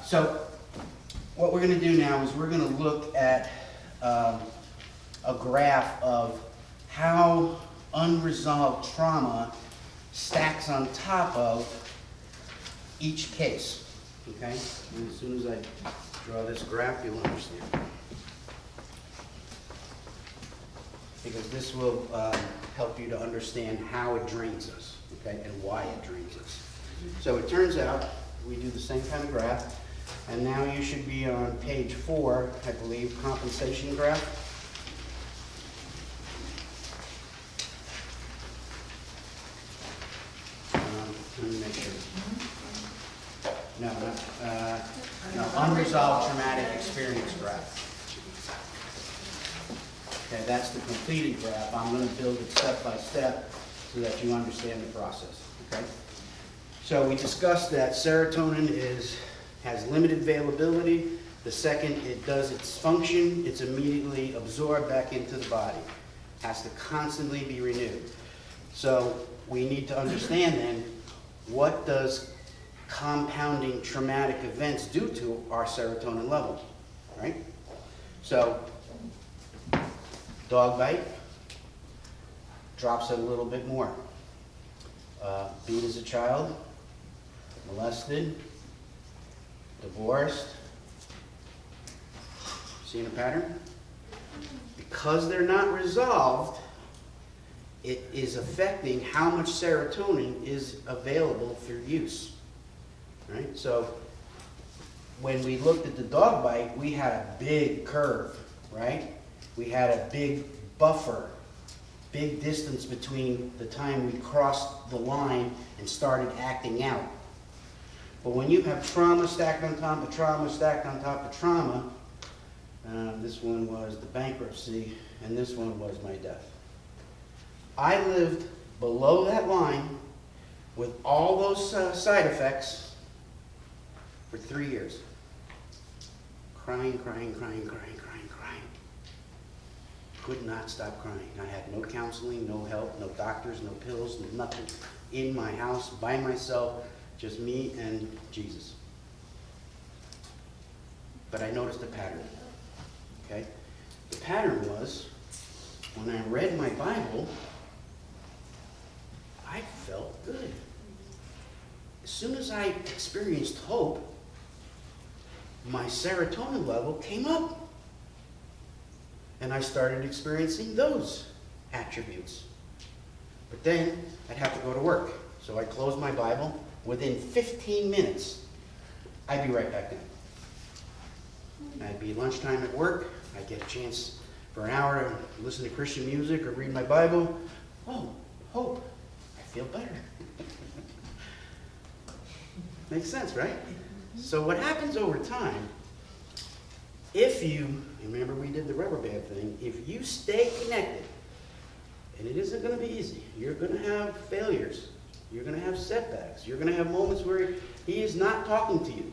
So what we're going to do now is we're going to look at a graph of how unresolved trauma stacks on top of each case. Okay? And as soon as I draw this graph, you'll understand. Because this will help you to understand how it drains us, okay, and why it drains us. So it turns out we do the same kind of graph, and now you should be on page 4, I believe, compensation graph. Let me make sure. No, unresolved traumatic experience graph. Okay, that's the completed graph. I'm going to build it step by step so that you understand the process. Okay. So we discussed that serotonin has limited availability. The second it does its function, it's immediately absorbed back into the body. Has to constantly be renewed. So we need to understand then, what does compounding traumatic events do to our serotonin level, right? So dog bite drops it a little bit more. Beat as a child, molested, divorced. Seeing a pattern? Because they're not resolved, it is affecting how much serotonin is available for use. Right? So when we looked at the dog bite, we had a big curve, right? We had a big buffer, big distance between the time we crossed the line and started acting out. But when you have trauma stacked on top of trauma, stacked on top of trauma, this one was the bankruptcy, and this one was my death. I lived below that line with all those side effects for 3 years. Crying. Could not stop crying. I had no counseling, no help, no doctors, no pills, nothing. In my house, by myself, just me and Jesus. But I noticed a pattern. Okay? The pattern was, when I read my Bible, I felt good. As soon as I experienced hope, my serotonin level came up. And I started experiencing those attributes. But then I'd have to go to work. So I'd close my Bible. Within 15 minutes, I'd be right back in. I'd be lunchtime at work. I'd get a chance for an hour to listen to Christian music or read my Bible. Oh, hope. I feel better. Makes sense, right? So what happens over time, if you, remember we did the rubber band thing, if you stay connected, and it isn't going to be easy, you're going to have failures, you're going to have setbacks, you're going to have moments where he is not talking to you,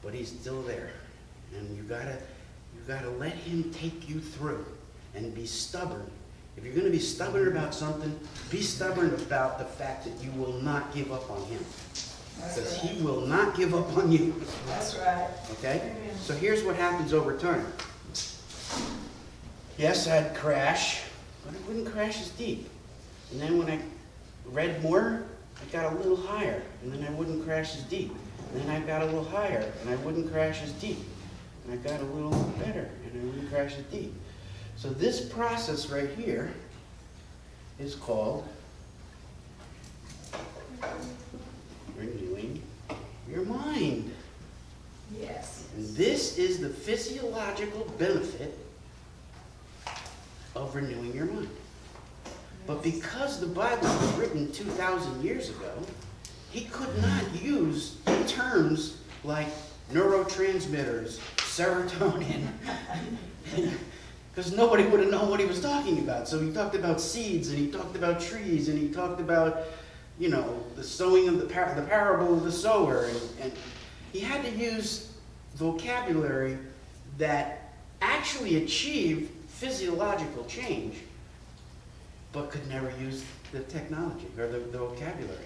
but he's still there, and you gotta let him take you through, and be stubborn. If you're going to be stubborn about something, be stubborn about the fact that you will not give up on him. Because he will not give up on you. That's right. Okay? Amen. So here's what happens over time. Yes, I'd crash, but it wouldn't crash as deep. And then when I read more, I got a little higher, and then I wouldn't crash as deep. And then I got a little higher, and I wouldn't crash as deep. And I got a little better, and I wouldn't crash as deep. So this process right here is called renewing your mind. Yes. And this is the physiological benefit of renewing your mind. But because the Bible was written 2,000 years ago, he could not use terms like neurotransmitters, serotonin, because nobody would have known what he was talking about. So he talked about seeds, and he talked about trees, and he talked about, the sowing of the parable of the sower, and he had to use vocabulary that actually achieved physiological change, but could never use the technology or the vocabulary.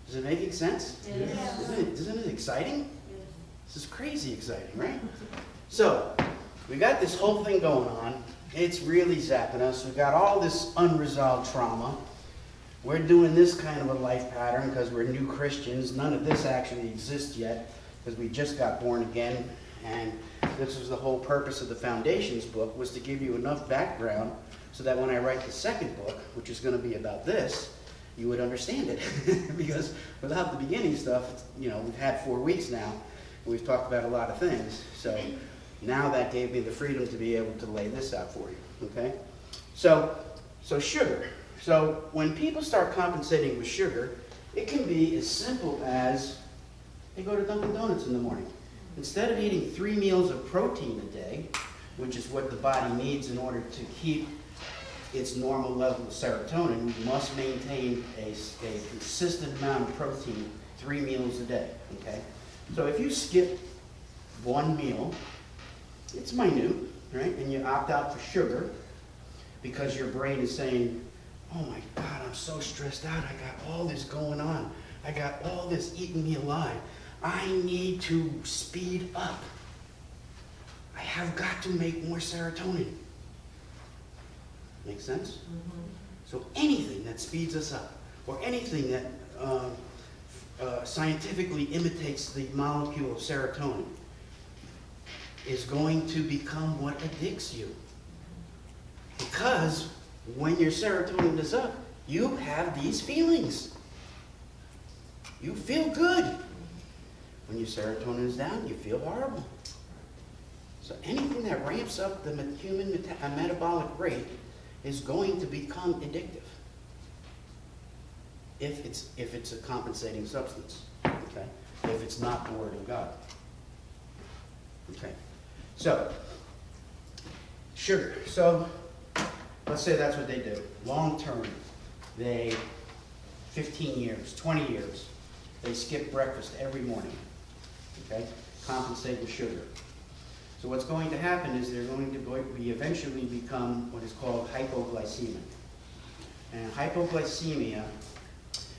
Is it making sense? Yes. Isn't it exciting? This is crazy exciting, right? So, we got this whole thing going on. It's really zapping us. We've got all this unresolved trauma. We're doing this kind of a life pattern because we're new Christians. None of this actually exists yet because we just got born again. And this was the whole purpose of the Foundations book, was to give you enough background so that when I write the second book, which is going to be about this, you would understand it. Because without the beginning stuff, you know, we've had 4 weeks now, and we've talked about a lot of things. So now that gave me the freedom to be able to lay this out for you, okay? So sugar. So when people start compensating with sugar, it can be as simple as they go to Dunkin' Donuts in the morning. Instead of eating 3 meals of protein a day, which is what the body needs in order to keep its normal level of serotonin, we must maintain a consistent amount of protein 3 meals a day, okay? So if you skip 1 meal, it's minute, right? And you opt out for sugar because your brain is saying, oh my God, I'm so stressed out. I got all this going on. I got all this eating me alive. I need to speed up. I have got to make more serotonin. Make sense? Mm-hmm. So anything that speeds us up, or anything that scientifically imitates the molecule of serotonin, is going to become what addicts you. Because when your serotonin is up, you have these feelings. You feel good. When your serotonin is down, you feel horrible. So anything that ramps up the human metabolic rate is going to become addictive. If it's a compensating substance, okay? If it's not the Word of God. Okay. So, sugar. So, let's say that's what they do. Long term, 15 years, 20 years, they skip breakfast every morning. Okay? Compensate with sugar. So what's going to happen is they're going to eventually become what is called hypoglycemia. And hypoglycemia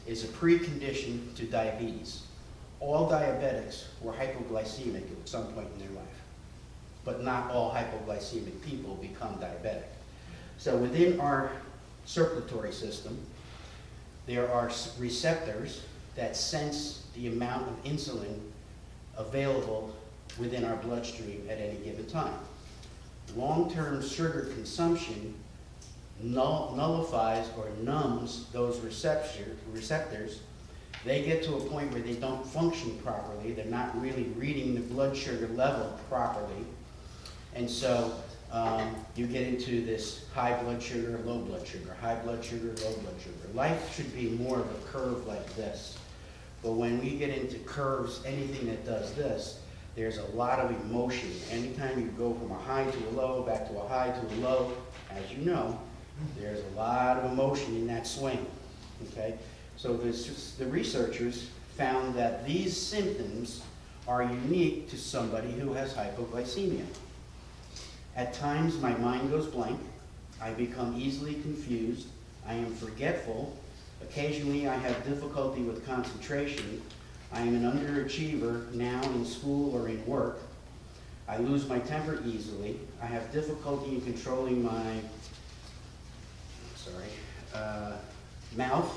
is a precondition to diabetes. All diabetics were hypoglycemic at some point in their life. But not all hypoglycemic people become diabetic. So within our circulatory system, there are receptors that sense the amount of insulin available within our bloodstream at any given time. Long-term sugar consumption nullifies or numbs those receptors. They get to a point where they don't function properly. They're not really reading the blood sugar level properly. And so you get into this high blood sugar, low blood sugar, high blood sugar, low blood sugar. Life should be more of a curve like this. But when we get into curves, anything that does this, there's a lot of emotion. Anytime you go from a high to a low, back to a high to a low, as you know, there's a lot of emotion in that swing. Okay? So the researchers found that these symptoms are unique to somebody who has hypoglycemia. At times, my mind goes blank. I become easily confused. I am forgetful. Occasionally, I have difficulty with concentration. I am an underachiever now in school or in work. I lose my temper easily. I have difficulty in controlling my mouth.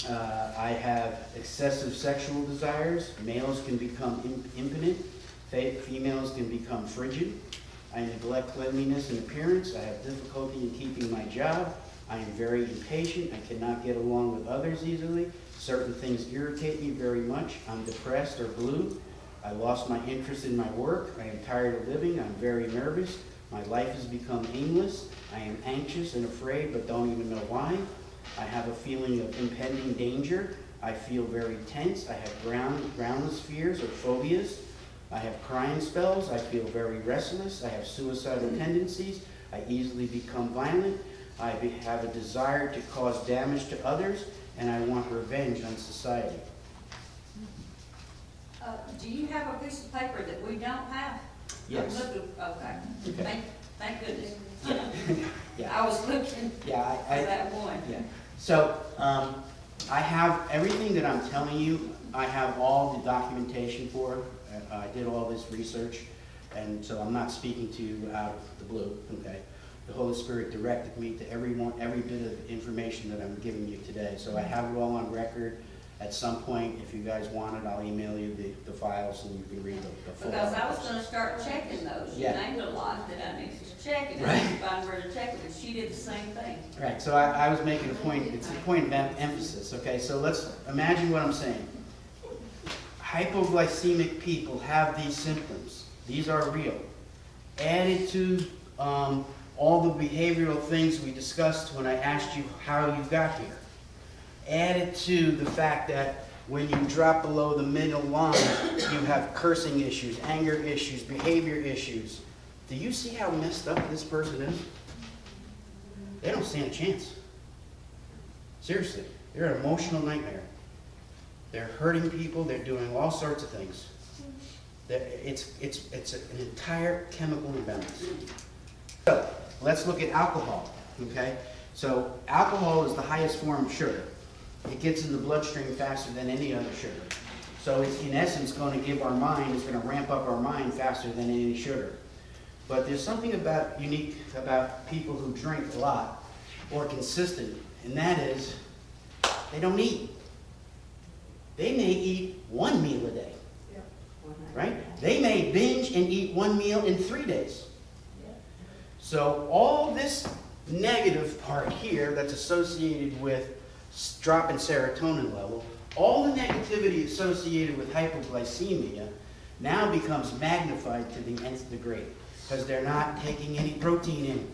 I have excessive sexual desires. Males can become impotent. Females can become frigid. I neglect cleanliness and appearance. I have difficulty in keeping my job. I am very impatient. I cannot get along with others easily. Certain things irritate me very much. I'm depressed or blue. I lost my interest in my work. I am tired of living. I'm very nervous. My life has become aimless. I am anxious and afraid but don't even know why. I have a feeling of impending danger. I feel very tense. I have groundless fears or phobias. I have crying spells. I feel very restless. I have suicidal tendencies. I easily become violent. I have a desire to cause damage to others, and I want revenge on society. Do you have a piece of paper that we don't have? Yes. Okay. Thank goodness. Yeah. I was looking Yeah, for that one. Yeah. So I have everything that I'm telling you, I have all the documentation for. I did all this research, and so I'm not speaking to you out of the blue, okay? The Holy Spirit directed me to every bit of information that I'm giving you today. So I have it all on record. At some point, if you guys want it, I'll email you the files and you can read the full. Because I was gonna start checking those. You Yeah. named a lot that I needed to check, and I Right. didn't find where to check it, and she did the same thing. Right, so I was making a point, it's a point of emphasis, okay? So let's imagine what I'm saying. Hypoglycemic people have these symptoms. These are real. Added to all the behavioral things we discussed when I asked you how you got here. Added to the fact that when you drop below the middle line, you have cursing issues, anger issues, behavior issues. Do you see how messed up this person is? They don't stand a chance. Seriously, they're an emotional nightmare. They're hurting people, they're doing all sorts of things. It's an entire chemical imbalance. So, let's look at alcohol, okay? So, alcohol is the highest form of sugar. It gets in the bloodstream faster than any other sugar. So it's in essence going to give our mind, it's going to ramp up our mind faster than any sugar. But there's something unique about people who drink a lot or consistent, and that is they don't eat. They may eat one meal a day, right? They may binge and eat one meal in 3 days. So all this negative part here that's associated with drop in serotonin level, all the negativity associated with hypoglycemia now becomes magnified to the nth degree because they're not taking any protein in.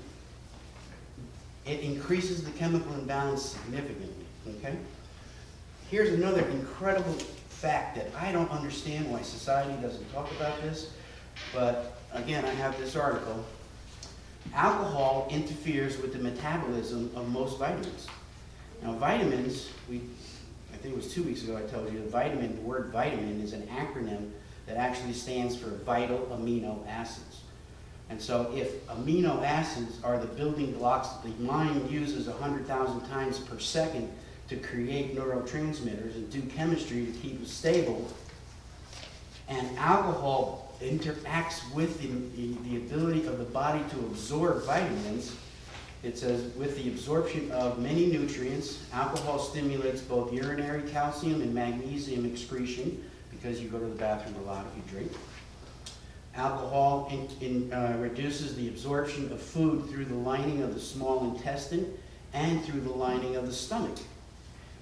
It increases the chemical imbalance significantly, okay? Here's another incredible fact that I don't understand why society doesn't talk about this, but again, I have this article. Alcohol interferes with the metabolism of most vitamins. Now, vitamins, I think it was 2 weeks ago I told you, the word vitamin is an acronym that actually stands for vital amino acids. And so if amino acids are the building blocks that the mind uses 100,000 times per second to create neurotransmitters and do chemistry to keep it stable, and alcohol interacts with the ability of the body to absorb vitamins, it says, with the absorption of many nutrients, alcohol stimulates both urinary calcium and magnesium excretion, because you go to the bathroom a lot if you drink. Alcohol reduces the absorption of food through the lining of the small intestine and through the lining of the stomach,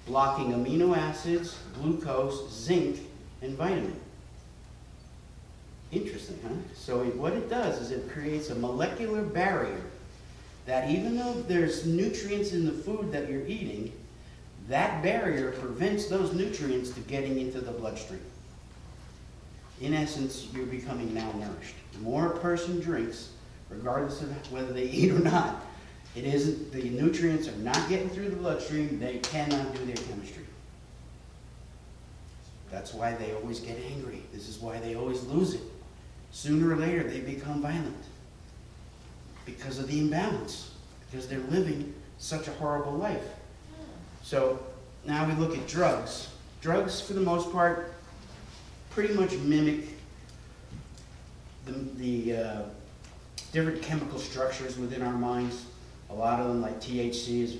blocking amino acids, glucose, zinc, and vitamin. Interesting, huh? So what it does is it creates a molecular barrier that even though there's nutrients in the food that you're eating, that barrier prevents those nutrients to getting into the bloodstream. In essence, you're becoming malnourished. The more a person drinks, regardless of whether they eat or not, the nutrients are not getting through the bloodstream, they cannot do their chemistry. That's why they always get angry. This is why they always lose it. Sooner or later, they become violent. Because of the imbalance, because they're living such a horrible life. So now we look at drugs. Drugs, for the most part, pretty much mimic the different chemical structures within our minds. A lot of them, like THC, is,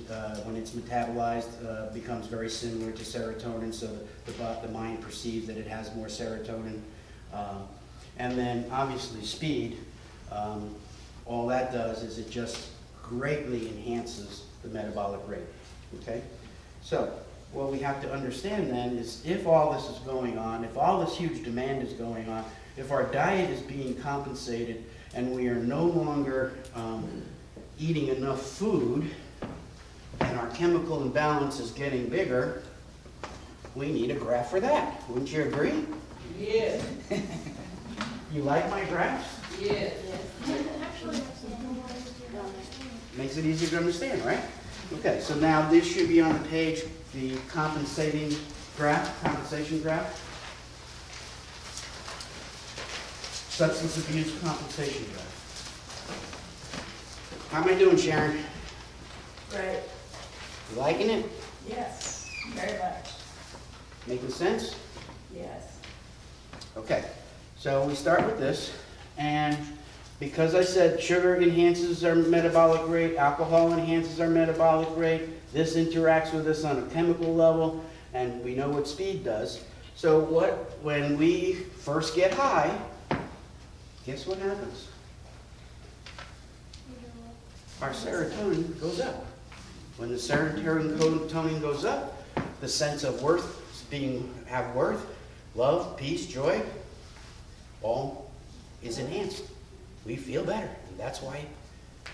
when it's metabolized, becomes very similar to serotonin, so the mind perceives that it has more serotonin. And then, obviously, speed. All that does is it just greatly enhances the metabolic rate, okay? So, what we have to understand then is if all this is going on, if all this huge demand is going on, if our diet is being compensated and we are no longer eating enough food and our chemical imbalance is getting bigger, we need a graph for that. Wouldn't you agree? Yes. You like my graphs? Yes. Makes it easier to understand, right? Okay, so now this should be on the page, the compensation graph. Substance abuse compensation graph. How am I doing, Sharon? Great. You liking it? Yes. Very much. Making sense? Yes. Okay, so we start with this, and because I said sugar enhances our metabolic rate, alcohol enhances our metabolic rate, this interacts with us on a chemical level, and we know what speed does. So when we first get high, guess what happens? Our serotonin goes up. When the serotonin goes up, the sense of worth, have worth, love, peace, joy, all is enhanced. We feel better, and that's why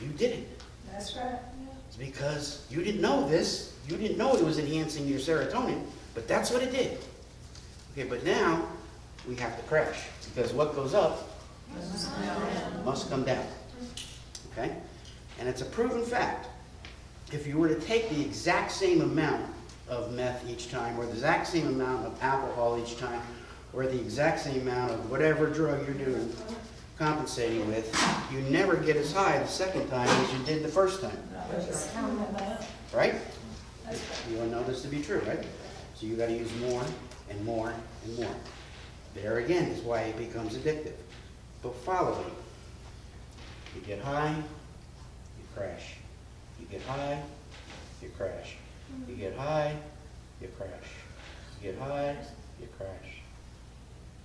you did it. That's right. It's because you didn't know this. You didn't know it was enhancing your serotonin, but that's what it did. Okay, but now we have to crash, because what goes up must come down. Okay? And it's a proven fact. If you were to take the exact same amount of meth each time, or the exact same amount of alcohol each time, or the exact same amount of whatever drug you're doing, compensating with, you never get as high the second time as you did the first time. Right? You all know this to be true, right? So you got to use more and more and more. There again is why it becomes addictive. But follow me. You get high, you crash. You get high, you crash. You get high, you crash. You get high, you crash.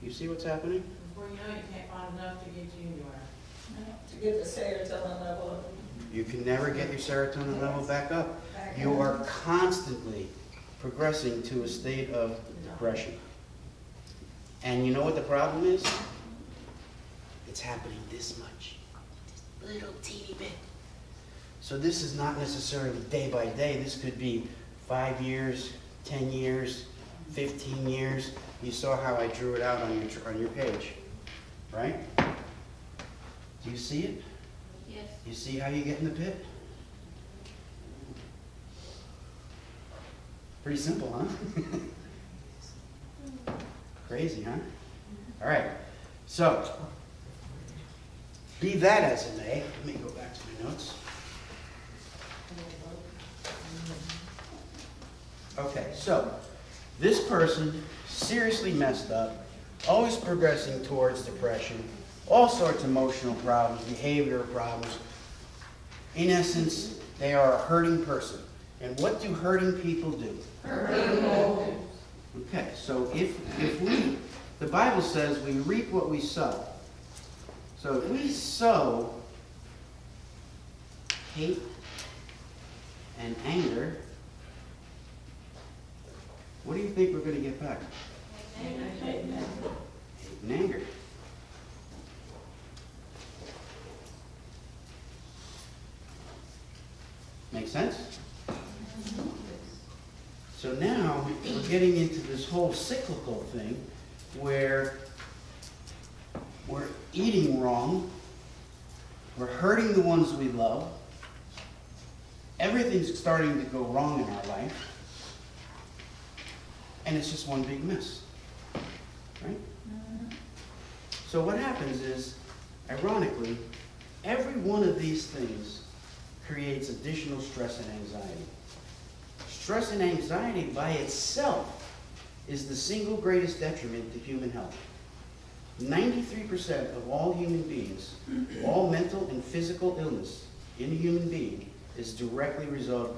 You see what's happening? Before you know it, you can't find enough to get you anywhere. To get the serotonin level up. You can never get your serotonin level back up. You are constantly progressing to a state of depression. And you know what the problem is? It's happening this much. This little teeny bit. So this is not necessarily day by day. This could be 5 years, 10 years, 15 years. You saw how I drew it out on your page, right? Do you see it? Yes. You see how you get in the pit? Pretty simple, huh? Crazy, huh? All right. So, be that as it may, let me go back to my notes. Okay, so this person seriously messed up, always progressing towards depression, all sorts of emotional problems, behavioral problems. In essence, they are a hurting person. And what do hurting people do? Okay, so if the Bible says we reap what we sow. So if we sow hate and anger, what do you think we're going to get back? Hate and anger. Make sense? So now we're getting into this whole cyclical thing where we're eating wrong, we're hurting the ones we love, everything's starting to go wrong in our life, and it's just one big mess, right? So what happens is, ironically, every one of these things creates additional stress and anxiety. Stress and anxiety by itself is the single greatest detriment to human health. 93% of all human beings, all mental and physical illness in a human being is directly a result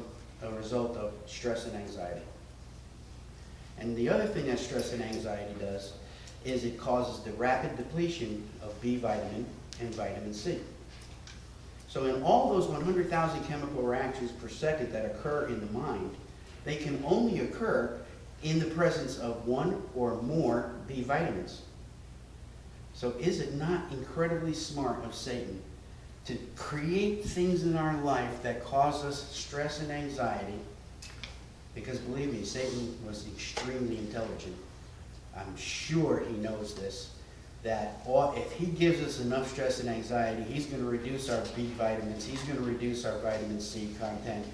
of stress and anxiety. And the other thing that stress and anxiety does is it causes the rapid depletion of B vitamin and vitamin C. So in all those 100,000 chemical reactions per second that occur in the mind, they can only occur in the presence of one or more B vitamins. So is it not incredibly smart of Satan to create things in our life that cause us stress and anxiety? Because believe me, Satan was extremely intelligent. I'm sure he knows this, that if he gives us enough stress and anxiety, he's going to reduce our B vitamins, he's going to reduce our vitamin C content,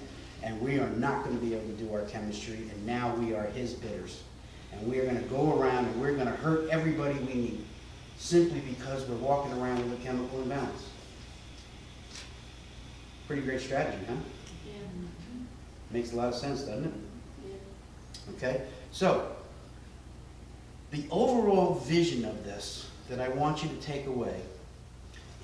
and we are not going to be able to do our chemistry, and now we are his bidders. And we are going to go around and we're going to hurt everybody we meet, simply because we're walking around with a chemical imbalance. Pretty great strategy, huh? Yeah. Makes a lot of sense, doesn't it? Yeah. Okay? So, the overall vision of this that I want you to take away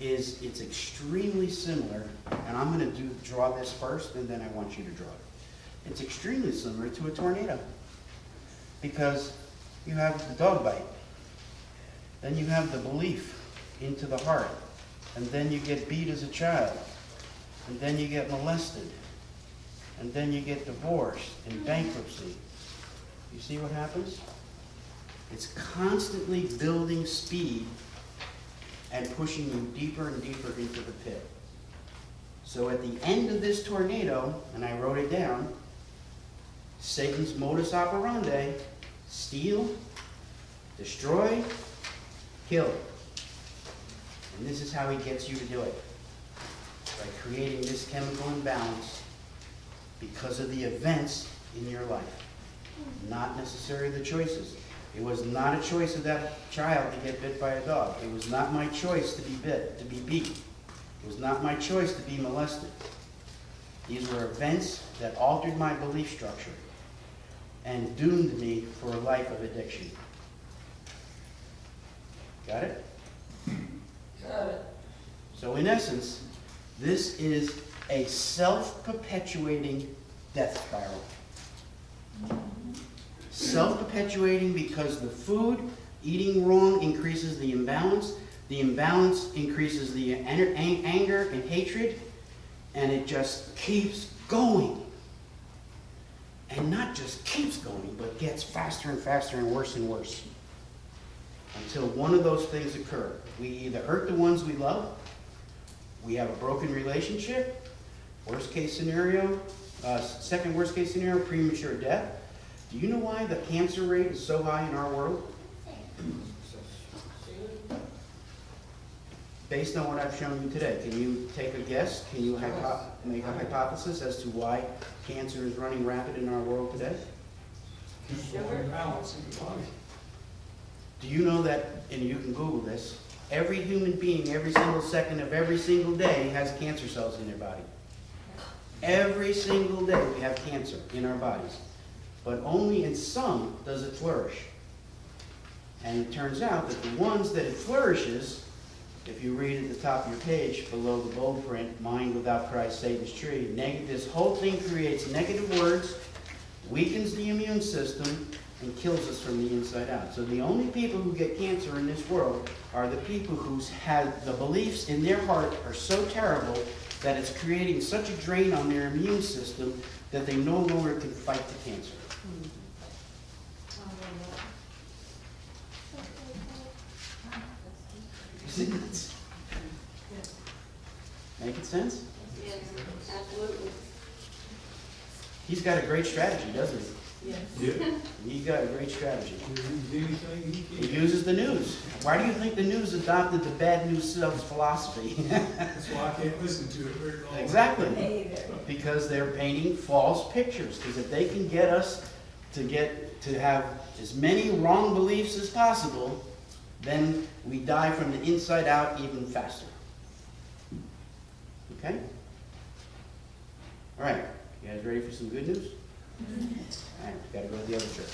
is it's extremely similar, and I'm going to draw this first, and then I want you to draw it. It's extremely similar to a tornado, because you have the dog bite, then you have the belief into the heart, and then you get beat as a child, and then you get molested, and then you get divorced and bankruptcy. You see what happens? It's constantly building speed and pushing you deeper and deeper into the pit. So at the end of this tornado, and I wrote it down, Satan's modus operandi: steal, destroy, kill. And this is how he gets you to do it. By creating this chemical imbalance because of the events in your life. Not necessarily the choices. It was not a choice of that child to get bit by a dog. It was not my choice to be bit, to be beat. It was not my choice to be molested. These were events that altered my belief structure and doomed me for a life of addiction. Got it? Got it. So in essence, this is a self-perpetuating death spiral. Self-perpetuating because the food, eating wrong, increases the imbalance. The imbalance increases the anger and hatred, and it just keeps going. And not just keeps going, but gets faster and faster and worse until one of those things occur. We either hurt the ones we love, we have a broken relationship, worst case scenario, second worst case scenario, premature death. Do you know why the cancer rate is so high in our world? Based on what I've shown you today, can you take a guess? Can you make a hypothesis as to why cancer is running rapid in our world today? Balance in the body. Do you know that, and you can Google this, every human being, every single second of every single day has cancer cells in their body? Every single day we have cancer in our bodies. But only in some does it flourish. And it turns out that the ones that it flourishes, if you read at the top of your page, below the bold print, mind without Christ, Satan's tree, this whole thing creates negative words, weakens the immune system, and kills us from the inside out. So the only people who get cancer in this world are the people who have the beliefs in their heart are so terrible that it's creating such a drain on their immune system that they no longer can fight the cancer. Isn't it? Making sense? Yes, absolutely. He's got a great strategy, doesn't he? Yes. Yeah. He's got a great strategy. Anything He uses the news. Why do you think the news adopted the bad news sells philosophy? That's why I can't listen to it very long. Exactly. Hey there. Because they're painting false pictures. Because if they can get us to have as many wrong beliefs as possible, then we die from the inside out even faster. Okay? All right. You guys ready for some good news? All right. Got to go to the other church.